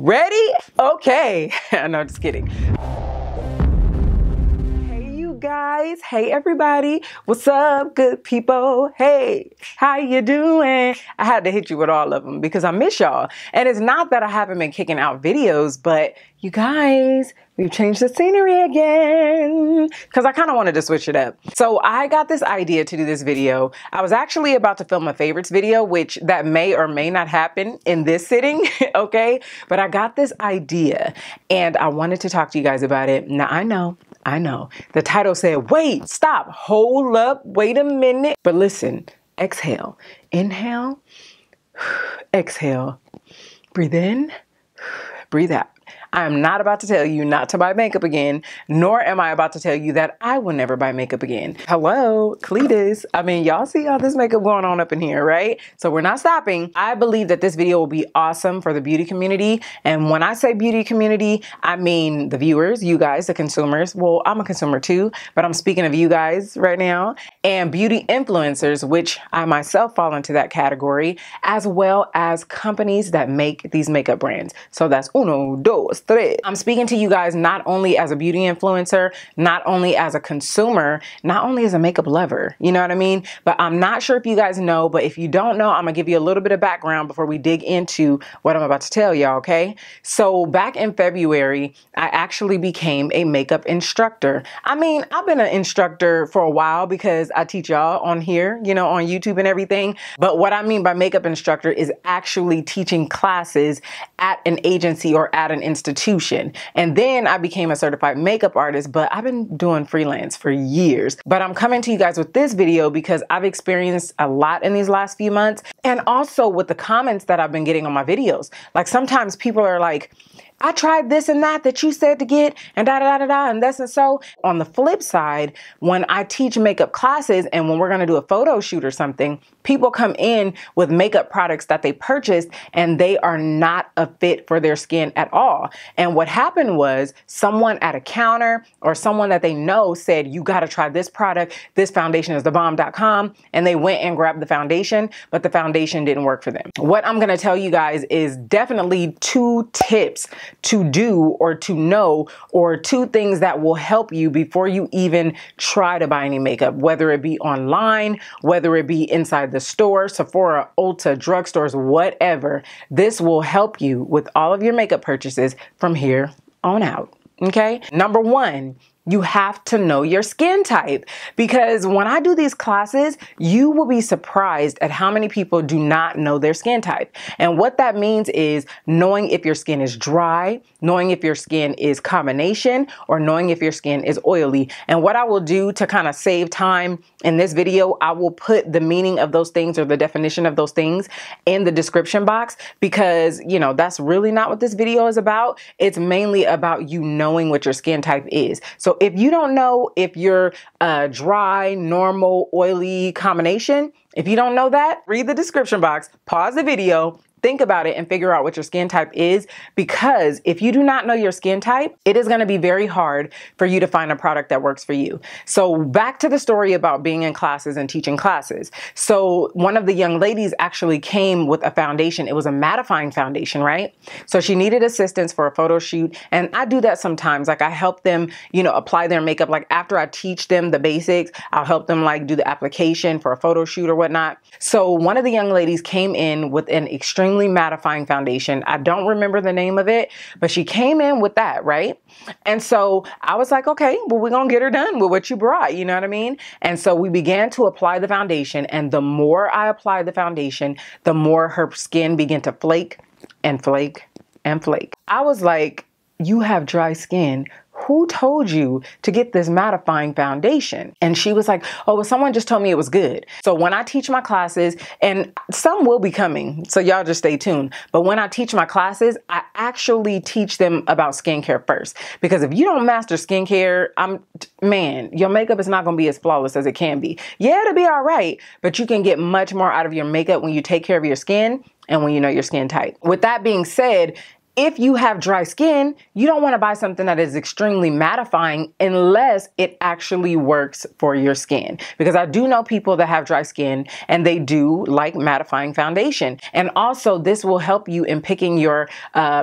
Ready? Okay. No, just kidding. Hey, you guys. Hey, everybody. What's up, good people? Hey, how you doing? I had to hit you with all of them because I miss y'all. And it's not that I haven't been kicking out videos, but you guys, we've changed the scenery again because I kind of wanted to switch it up. So I got this idea to do this video. I was actually about to film a favorites video, which that may or may not happen in this sitting, okay? But I got this idea and I wanted to talk to you guys about it. Now I know. The title said, wait, stop, hold up, wait a minute. But listen, exhale, inhale, exhale, breathe in, breathe out. I am not about to tell you not to buy makeup again, nor am I about to tell you that I will never buy makeup again. Hello, Cletus. I mean, y'all see all this makeup going on up in here, right? So we're not stopping. I believe that this video will be awesome for the beauty community. And when I say beauty community, I mean the viewers, you guys, the consumers. Well, I'm a consumer too, but I'm speaking of you guys right now. And beauty influencers, which I myself fall into that category, as well as companies that make these makeup brands. So that's uno, dos, tres. I'm speaking to you guys not only as a beauty influencer, not only as a consumer, not only as a makeup lover, you know what I mean? But I'm not sure if you guys know, but if you don't know, I'm gonna give you a little bit of background before we dig into what I'm about to tell y'all, okay? So back in February, I actually became a makeup instructor. I mean, I've been an instructor for a while because I teach y'all on here, you know, on YouTube and everything. But what I mean by makeup instructor is actually teaching classes at an agency or at an institution. And then I became a certified makeup artist, but I've been doing freelance for years. But I'm coming to you guys with this video because I've experienced a lot in these last few months. And also with the comments that I've been getting on my videos. Like sometimes people are like, I tried this and that you said to get and da-da-da-da-da and this and so. On the flip side, when I teach makeup classes and when we're going to do a photo shoot or something, people come in with makeup products that they purchased and they are not a fit for their skin at all. And what happened was someone at a counter or someone that they know said, you got to try this product. This foundation is thebomb.com. And they went and grabbed the foundation, but the foundation didn't work for them. What I'm going to tell you guys is definitely 2 tips to do or to know, or 2 things that will help you before you even try to buy any makeup, whether it be online, whether it be inside the store, Sephora, Ulta, drugstores, whatever. This will help you with all of your makeup purchases from here on out. Okay. Number 1, you have to know your skin type, because when I do these classes, you will be surprised at how many people do not know their skin type. And what that means is knowing if your skin is dry, knowing if your skin is combination, or knowing if your skin is oily. And what I will do to kind of save time in this video, I will put the meaning of those things or the definition of those things in the description box, because, you know, that's really not what this video is about. It's mainly about you knowing what your skin type is. So if you don't know if you're dry, normal, oily combination, if you don't know that, read the description box, pause the video, think about it and figure out what your skin type is, because if you do not know your skin type, it is going to be very hard for you to find a product that works for you. So back to the story about being in classes and teaching classes. So one of the young ladies actually came with a foundation. It was a mattifying foundation, right? So she needed assistance for a photo shoot. And I do that sometimes. Like I help them, you know, apply their makeup. Like after I teach them the basics, I'll help them like do the application for a photo shoot or whatnot. So one of the young ladies came in with an extremely mattifying foundation. I don't remember the name of it, but she came in with that, right? And so I was like, okay, well, we're going to get her done with what you brought, you know what I mean? And so we began to apply the foundation, and the more I applied the foundation, the more her skin began to flake and flake and flake. I was like, you have dry skin. Who told you to get this mattifying foundation? And she was like, oh, well, someone just told me it was good. So when I teach my classes, and some will be coming, so y'all just stay tuned. But when I teach my classes, I actually teach them about skincare first. Because if you don't master skincare, man, your makeup is not going to be as flawless as it can be. Yeah, it'll be all right, but you can get much more out of your makeup when you take care of your skin and when you know your skin type. With that being said, if you have dry skin, you don't want to buy something that is extremely mattifying unless it actually works for your skin. Because I do know people that have dry skin and they do like mattifying foundation. And also this will help you in picking your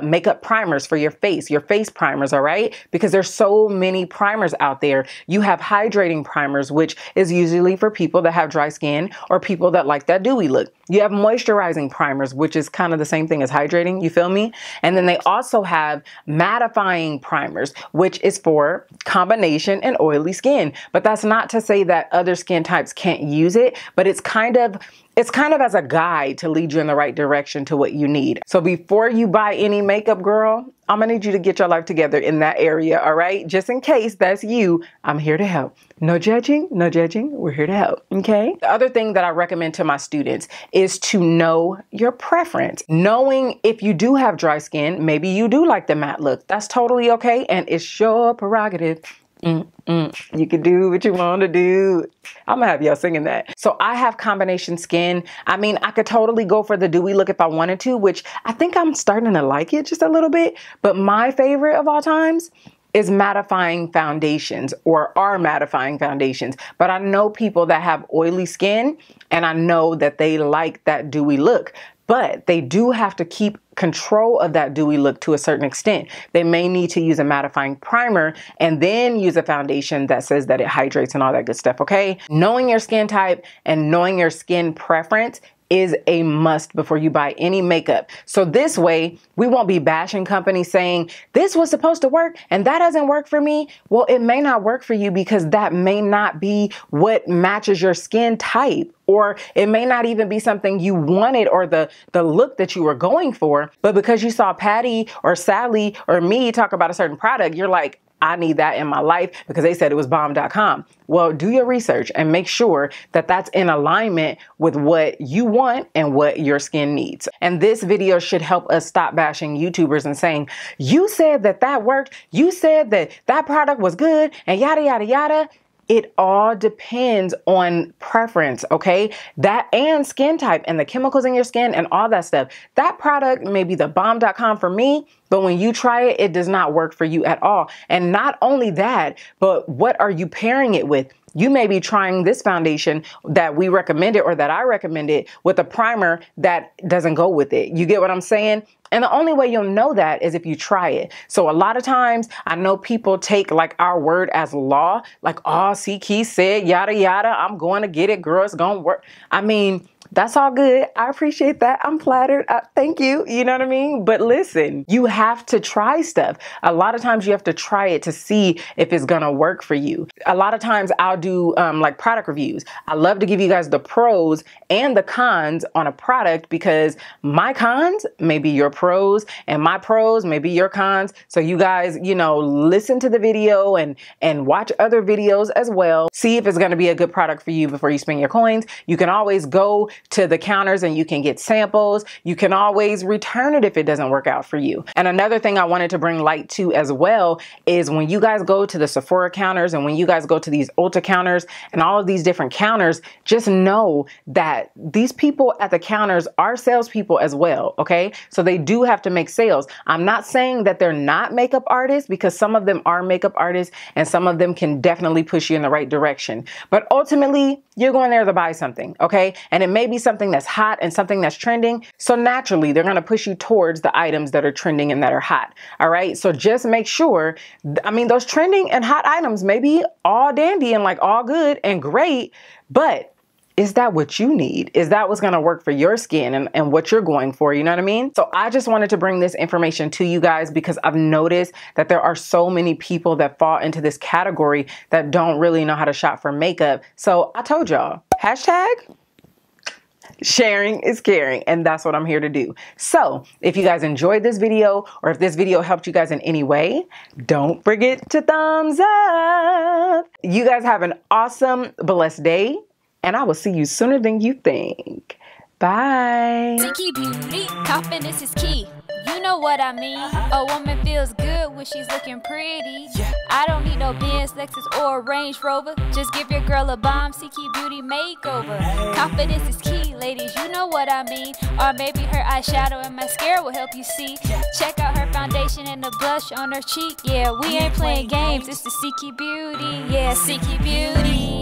makeup primers for your face primers, all right? Because there's so many primers out there. You have hydrating primers, which is usually for people that have dry skin or people that like that dewy look. You have moisturizing primers, which is kind of the same thing as hydrating, you feel me? And then they also have mattifying primers, which is for combination and oily skin. But that's not to say that other skin types can't use it, but it's kind of as a guide to lead you in the right direction to what you need. So before you buy any makeup, girl, I'm gonna need you to get your life together in that area, all right? Just in case that's you, I'm here to help. No judging, no judging. We're here to help, okay? The other thing that I recommend to my students is to know your preference. Knowing if you do have dry skin, maybe you do like the matte look. That's totally okay, and it's your prerogative. You can do what you want to do. I'm gonna have y'all singing that. So I have combination skin. I mean, I could totally go for the dewy look if I wanted to, which I think I'm starting to like it just a little bit. But my favorite of all times is mattifying foundations, or are mattifying foundations. But I know people that have oily skin and I know that they like that dewy look. But they do have to keep control of that dewy look to a certain extent. They may need to use a mattifying primer and then use a foundation that says that it hydrates and all that good stuff, okay? Knowing your skin type and knowing your skin preference is a must before you buy any makeup. So this way, we won't be bashing companies saying, this was supposed to work and that doesn't work for me. Well, it may not work for you because that may not be what matches your skin type. Or it may not even be something you wanted or the look that you were going for. But because you saw Patty or Sally or me talk about a certain product, you're like, I need that in my life because they said it was bomb.com. Well, do your research and make sure that that's in alignment with what you want and what your skin needs. And this video should help us stop bashing YouTubers and saying, you said that that worked. You said that that product was good and yada, yada, yada. It all depends on preference, okay? That and skin type and the chemicals in your skin and all that stuff. That product may be the bomb.com for me, but when you try it, it does not work for you at all. And not only that, but what are you pairing it with? You may be trying this foundation that we recommended or that I recommended with a primer that doesn't go with it. You get what I'm saying? And the only way you'll know that is if you try it. So a lot of times I know people take like our word as law, like, oh, see, Keith said, yada, yada, I'm going to get it, girl, it's going to work. I mean, that's all good. I appreciate that. I'm flattered. Thank you. You know what I mean? But listen, you have to try stuff. A lot of times you have to try it to see if it's going to work for you. A lot of times I'll do like product reviews. I love to give you guys the pros and the cons on a product because my cons may be your pros and my pros may be your cons. So you guys, you know, listen to the video and watch other videos as well. See if it's going to be a good product for you before you spend your coins. You can always go to the counters and you can get samples. You can always return it if it doesn't work out for you. And another thing I wanted to bring light to as well is when you guys go to the Sephora counters and when you guys go to these Ulta counters and all of these different counters, just know that these people at the counters are salespeople as well, okay? So they do have to make sales. I'm not saying that they're not makeup artists because some of them are makeup artists and some of them can definitely push you in the right direction. But ultimately, you're going there to buy something, okay? And it may be something that's hot and something that's trending. So naturally, they're going to push you towards the items that are trending and that are hot. All right. So just make sure, I mean, those trending and hot items may be all dandy and like all good and great, but is that what you need? Is that what's going to work for your skin and what you're going for? You know what I mean? So I just wanted to bring this information to you guys because I've noticed that there are so many people that fall into this category that don't really know how to shop for makeup. So I told y'all, hashtag sharing is caring, and that's what I'm here to do. So if you guys enjoyed this video or if this video helped you guys in any way, don't forget to thumbs up. You guys have an awesome, blessed day. And I will see you sooner than you think. Bye. To keep beauty, confidence is key. you know what I mean. A woman feels good when she's looking pretty. I don't need no Benz, Lexus, or a Range Rover. Just give your girl a bomb, CK Beauty makeover. Confidence is key, ladies, you know what I mean. Or maybe her eyeshadow and mascara will help you see. Check out her foundation and the blush on her cheek. Yeah, we ain't playing games, it's the CK Beauty. Yeah, CK Beauty.